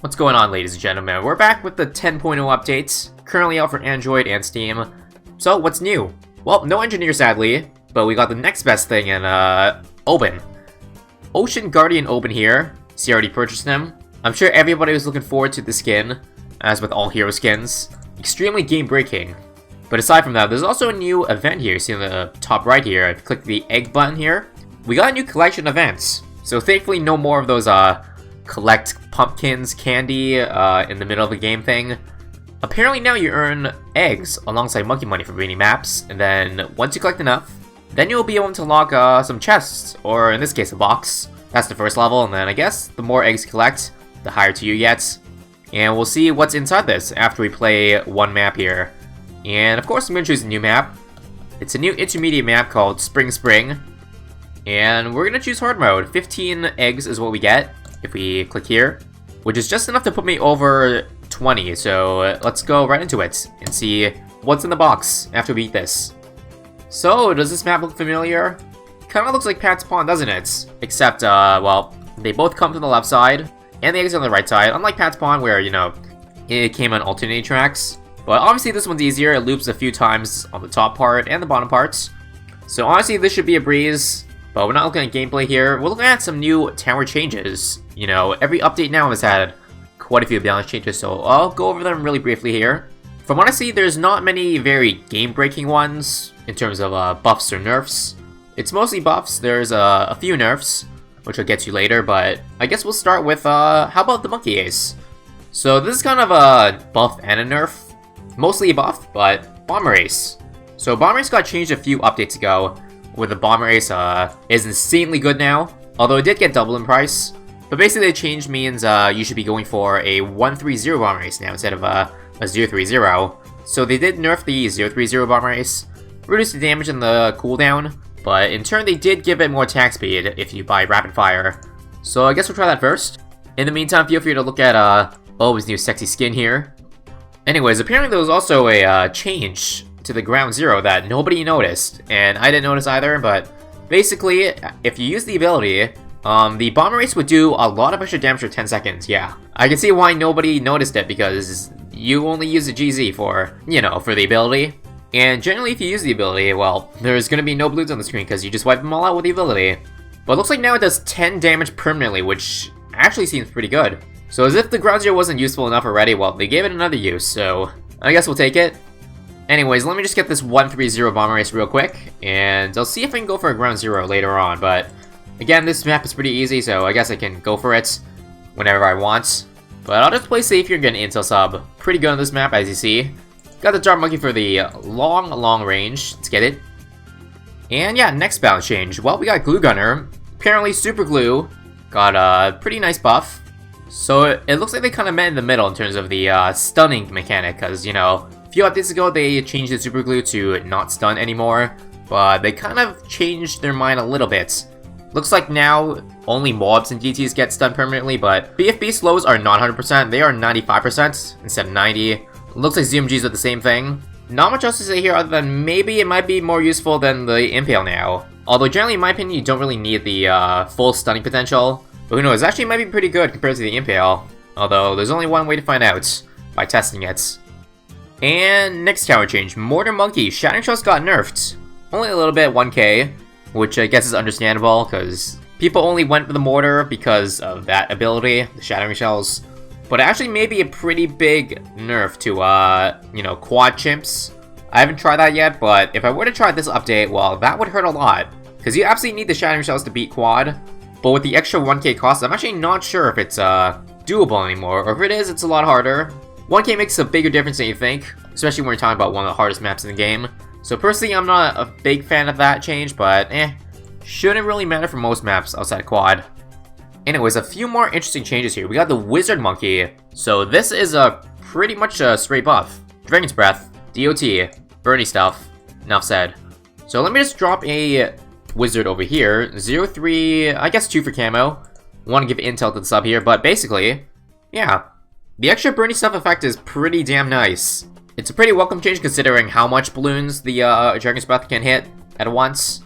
What's going on, ladies and gentlemen? We're back with the 10.0 updates, currently out for Android and Steam. So, what's new? Well, no engineer sadly, but we got the next best thing in, Obyn. Ocean Guardian Obyn here. See, I already purchased him. I'm sure everybody was looking forward to the skin, as with all hero skins. Extremely game-breaking. But aside from that, there's also a new event here. See on the top right here, if you click the egg button here, we got a new collection events. So thankfully no more of those, collect pumpkins, candy, in the middle of the game thing. Apparently now you earn eggs alongside monkey money for beating maps, and then once you collect enough, then you'll be able to unlock some chests, or in this case a box. That's the first level, and then I guess the more eggs you collect, the higher tier you get. And we'll see what's inside this after we play one map here. And of course I'm going to choose a new map. It's a new intermediate map called Spring Spring. And we're going to choose hard mode. 15 eggs is what we get if we click here, which is just enough to put me over 20. So let's go right into it and see what's in the box after we beat this. So does this map look familiar? Kind of looks like Pat's Pond, doesn't it? Except, well, they both come from the left side and the eggs are on the right side, unlike Pat's Pond where, you know, it came on alternating tracks. But obviously this one's easier. It loops a few times on the top part and the bottom parts. So honestly this should be a breeze. But we're not looking at gameplay here. We're looking at some new tower changes. You know, every update now has had quite a few balance changes, so I'll go over them really briefly here. From what I see, there's not many very game-breaking ones in terms of buffs or nerfs. It's mostly buffs. There's a few nerfs, which I'll get to later, but I guess we'll start with, how about the Monkey Ace? So this is kind of a buff and a nerf. Mostly a buff, but Bomber Ace. So Bomber Ace got changed a few updates ago, where the Bomber Ace is insanely good now, although it did get double in price. But basically the change means you should be going for a 130 Bomber Ace now instead of a 030. So they did nerf the 030 Bomber Ace, reduce the damage and the cooldown, but in turn they did give it more attack speed if you buy Rapid Fire. So I guess we'll try that first. In the meantime, feel free to look at Obyn's new sexy skin here. Anyways, apparently there was also a change to the ground zero that nobody noticed, and I didn't notice either, but basically, if you use the ability, the Bomber Ace would do a lot of extra damage for 10 seconds, yeah. I can see why nobody noticed it, because you only use the GZ for, you know, for the ability. And generally, if you use the ability, well, there's gonna be no Bloons on the screen, because you just wipe them all out with the ability. But it looks like now it does 10 damage permanently, which actually seems pretty good. So as if the ground zero wasn't useful enough already, well, they gave it another use, so I guess we'll take it. Anyways, let me just get this 130 Bomber Ace real quick, and I'll see if I can go for a ground zero later on, but again, this map is pretty easy, so I guess I can go for it whenever I want. But I'll just play safe here and get an intel sub. Pretty good on this map, as you see. Got the Dart Monkey for the long range. Let's get it. And yeah, next balance change. Well, we got Glue Gunner. Apparently Super Glue got a pretty nice buff. So it looks like they kind of met in the middle in terms of the stunning mechanic, because, you know, a few updates ago they changed the Super Glue to not stun anymore, but they kind of changed their mind a little bit. Looks like now only mobs and DTs get stunned permanently, but BFB slows are not 100%, they are 95% instead of 90. Looks like ZMGs are the same thing. Not much else to say here other than maybe it might be more useful than the Impale now. Although generally in my opinion you don't really need the full stunning potential. But who knows, actually it might be pretty good compared to the Impale. Although there's only one way to find out, by testing it. And next tower change, Mortar Monkey. Shattering Shells got nerfed. Only a little bit, 1k. Which I guess is understandable, because people only went for the Mortar because of that ability, the Shattering Shells. But actually may be a pretty big nerf to, you know, quad chimps. I haven't tried that yet, but if I were to try this update, well, that would hurt a lot. Because you absolutely need the Shattering Shells to beat quad. But with the extra 1k cost, I'm actually not sure if it's doable anymore, or if it is, it's a lot harder. 1k makes a bigger difference than you think, especially when you're talking about one of the hardest maps in the game. So personally, I'm not a big fan of that change, but shouldn't really matter for most maps outside quad. Anyways, a few more interesting changes here. We got the Wizard Monkey. So this is a pretty much a straight buff. Dragon's Breath, DOT, Bernie stuff, enough said. So let me just drop a Wizard over here, 03, I guess 2 for camo. Want to give intel to the sub here, but basically, yeah, the extra Bernie stuff effect is pretty damn nice. It's a pretty welcome change considering how much Bloons the Dragon's Breath can hit at once.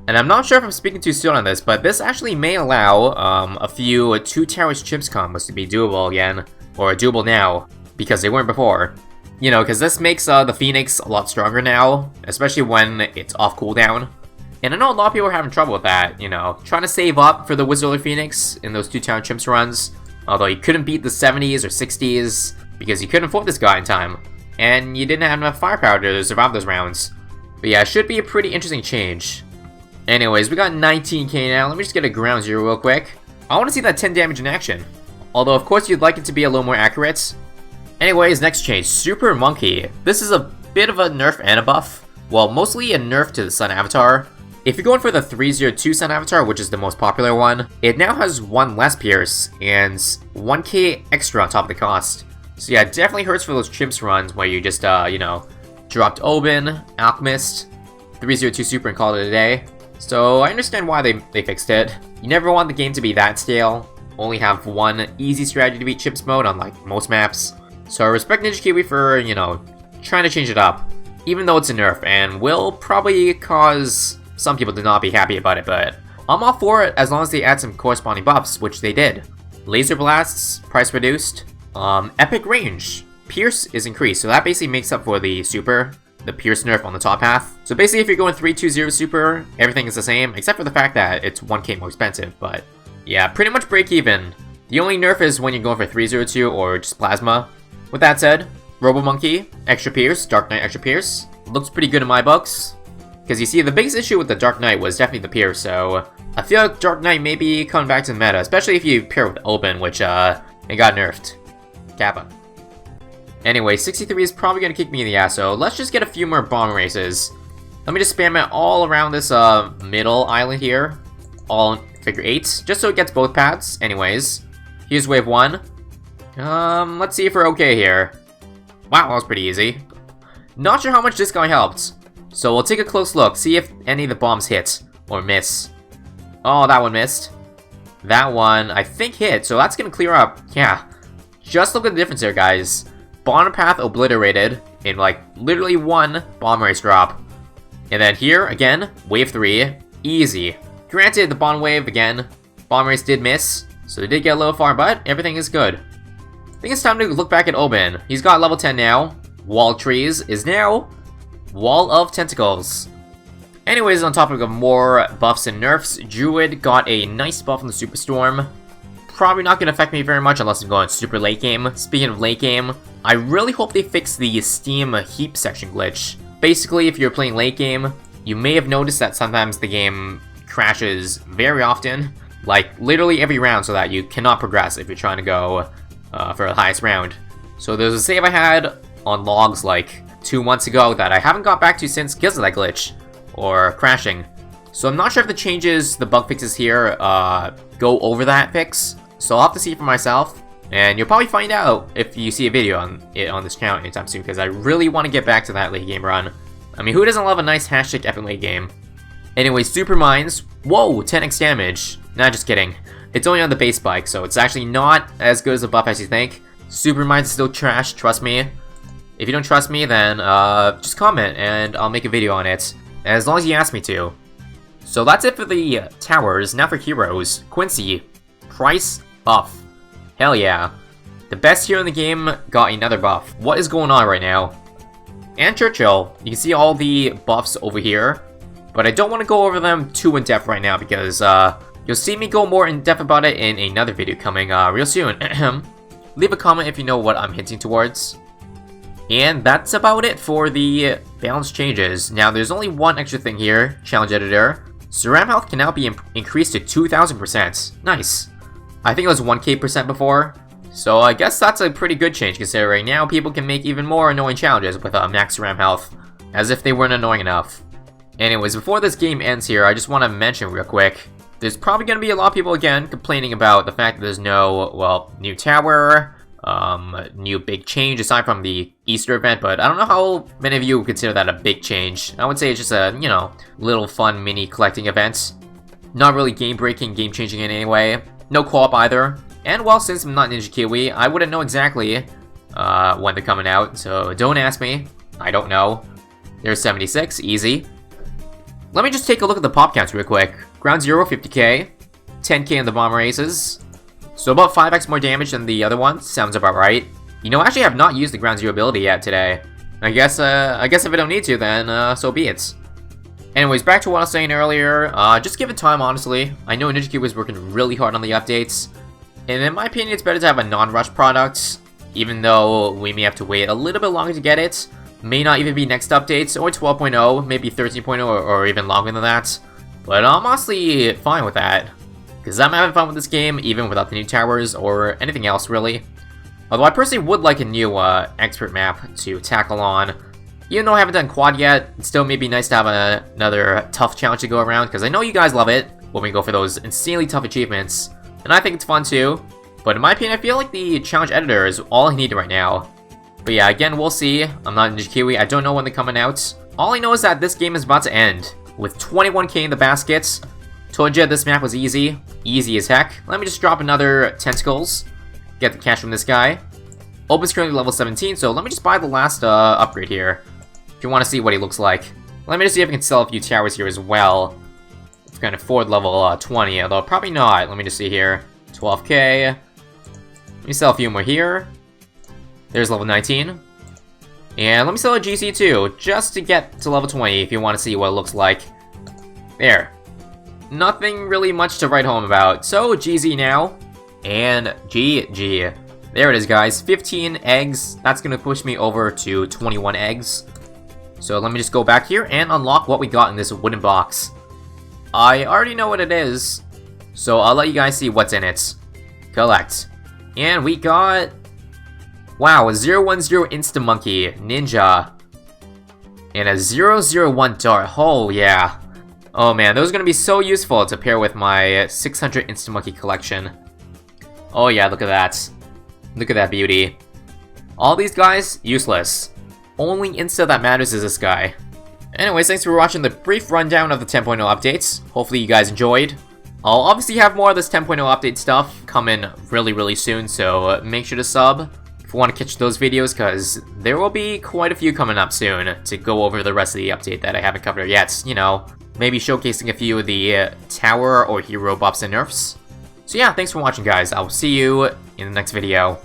And I'm not sure if I'm speaking too soon on this, but this actually may allow a few 2 towers chips combos to be doable again, or doable now, because they weren't before. You know, because this makes the Phoenix a lot stronger now, especially when it's off cooldown. And I know a lot of people are having trouble with that, you know, trying to save up for the Wizard Phoenix in those 2 tower chips runs, although you couldn't beat the 70s or 60s, because you couldn't afford this guy in time, and you didn't have enough firepower to survive those rounds. But yeah, it should be a pretty interesting change. Anyways, we got 19k now. Let me just get a ground zero real quick. I want to see that 10 damage in action. Although, of course, you'd like it to be a little more accurate. Anyways, next change, Super Monkey. This is a bit of a nerf and a buff. Well, mostly a nerf to the Sun Avatar. If you're going for the 302 Sun Avatar, which is the most popular one, it now has 1 less Pierce and 1k extra on top of the cost. So yeah, it definitely hurts for those Chimps runs where you just, you know, dropped Obyn, Alchemist, 302 Super and called it a day. So I understand why they fixed it. You never want the game to be that stale. Only have 1 easy strategy to beat Chips mode on like most maps. So I respect Ninja Kiwi for, you know, trying to change it up. Even though it's a nerf and will probably cause some people to not be happy about it, but I'm all for it as long as they add some corresponding buffs, which they did. Laser blasts, price reduced. Epic range. Pierce is increased, so that basically makes up for the super. The Pierce nerf on the top half. So basically if you're going 320 super, everything is the same, except for the fact that it's 1k more expensive, but yeah, pretty much break even. The only nerf is when you're going for 302 or just Plasma. With that said, Robo Monkey, extra Pierce, Dark Knight extra Pierce. Looks pretty good in my books. Because you see, the biggest issue with the Dark Knight was definitely the Pierce, so I feel like Dark Knight may be coming back to the meta, especially if you pair with Obyn, which it got nerfed. Kappa. Anyway, 63 is probably going to kick me in the ass, so let's just get a few more bomb races. Let me just spam it all around this middle island here. All figure 8s, just so it gets both paths. Anyways, here's wave 1. Let's see if we're okay here. Wow, that was pretty easy. Not sure how much this guy helped. So we'll take a close look, see if any of the bombs hit or miss. Oh, that one missed. That one, I think, hit, so that's going to clear up. Yeah, just look at the difference here, guys. Bottom path obliterated in like literally 1 bomb race drop. And then here, again, wave 3, easy. Granted, the bottom wave, again, bomb race did miss, so they did get a little far, but everything is good. I think it's time to look back at Obyn. He's got level 10 now. Wall Trees is now Wall of Tentacles. Anyways, on topic of more buffs and nerfs, Druid got a nice buff on the Superstorm. Probably not going to affect me very much unless I'm going super late game. Speaking of late game, I really hope they fix the Steam heap section glitch. Basically, if you're playing late game, you may have noticed that sometimes the game crashes very often, like literally every round, so that you cannot progress if you're trying to go for the highest round. So there's a save I had on logs like 2 months ago that I haven't got back to since because of that glitch, or crashing. So I'm not sure if the changes, the bug fixes here, go over that fix. So I'll have to see for myself, and you'll probably find out if you see a video on it on this channel anytime soon, because I really want to get back to that late game run. I mean, who doesn't love a nice hashtag epic late game? Anyway, Super Mines, whoa, 10x damage. Nah, just kidding. It's only on the base spike, so it's actually not as good as a buff as you think. Super Mines is still trash, trust me. If you don't trust me, then just comment and I'll make a video on it, as long as you ask me to. So that's it for the towers. Now for heroes. Quincy, price buff. Hell yeah. The best hero in the game got another buff. What is going on right now? And Churchill. You can see all the buffs over here, but I don't want to go over them too in depth right now because you'll see me go more in depth about it in another video coming real soon. Leave a comment if you know what I'm hinting towards. And that's about it for the balance changes. Now there's only one extra thing here, challenge editor. SRAM health can now be increased to 2000%. Nice. I think it was 1k% before. So I guess that's a pretty good change considering now people can make even more annoying challenges with max SRAM health, as if they weren't annoying enough. Anyways, before this game ends here, I just want to mention real quick, there's probably going to be a lot of people again complaining about the fact that there's no, well, new tower, new big change aside from the Easter event, but I don't know how many of you would consider that a big change. I would say it's just a, you know, little fun mini collecting event. Not really game-breaking, game-changing in any way. No co-op either. And well, since I'm not Ninja Kiwi, I wouldn't know exactly when they're coming out, so don't ask me. I don't know. There's 76, easy. let me just take a look at the pop counts real quick. Ground 0, 50k. 10k in the bomb races. So about 5x more damage than the other one. Sounds about right. You know, actually I have not used the Ground 0 ability yet today. I guess if I don't need to, then so be it. Anyways, back to what I was saying earlier. Just give it time, honestly. I know Ninja Kiwi is working really hard on the updates. And in my opinion, it's better to have a non-rush product. Even though we may have to wait a little bit longer to get it. May not even be next updates, or 12.0, maybe 13.0, or even longer than that. But I'm honestly fine with that. Because I'm having fun with this game, even without the new towers, or anything else, really. Although I personally would like a new expert map to tackle on. Even though I haven't done quad yet, it still may be nice to have another tough challenge to go around, because I know you guys love it when we go for those insanely tough achievements. And I think it's fun too. But in my opinion, I feel like the challenge editor is all I need right now. But yeah, again, we'll see. I'm not Ninja Kiwi, I don't know when they're coming out. All I know is that this game is about to end, with 21k in the baskets. Told you this map was easy. Easy as heck. Let me just drop another tentacles. Get the cash from this guy. Obyn's currently level 17, so let me just buy the last upgrade here. If you want to see what he looks like. Let me just see if I can sell a few towers here as well. If I can afford level 20, although probably not. Let me just see here. 12k. Let me sell a few more here. There's level 19. And let me sell a GC too, just to get to level 20 if you want to see what it looks like. There. Nothing really much to write home about. So, GZ now. And GG. There it is, guys. 15 eggs. That's going to push me over to 21 eggs. So let me just go back here and unlock what we got in this wooden box. I already know what it is, so I'll let you guys see what's in it. Collect. And we got... wow, a 010 Insta-Monkey Ninja. And a 001 Dart. Oh, yeah. Oh, man, those are going to be so useful to pair with my 600 Insta-Monkey collection. Oh, yeah, look at that. Look at that beauty. All these guys, useless. Only Insta that matters is this guy. Anyways, thanks for watching the brief rundown of the 10.0 updates. Hopefully you guys enjoyed. I'll obviously have more of this 10.0 update stuff coming really soon, so make sure to sub if you want to catch those videos, because there will be quite a few coming up soon to go over the rest of the update that I haven't covered yet. You know, maybe showcasing a few of the tower or hero buffs and nerfs. So yeah, thanks for watching, guys. I'll see you in the next video.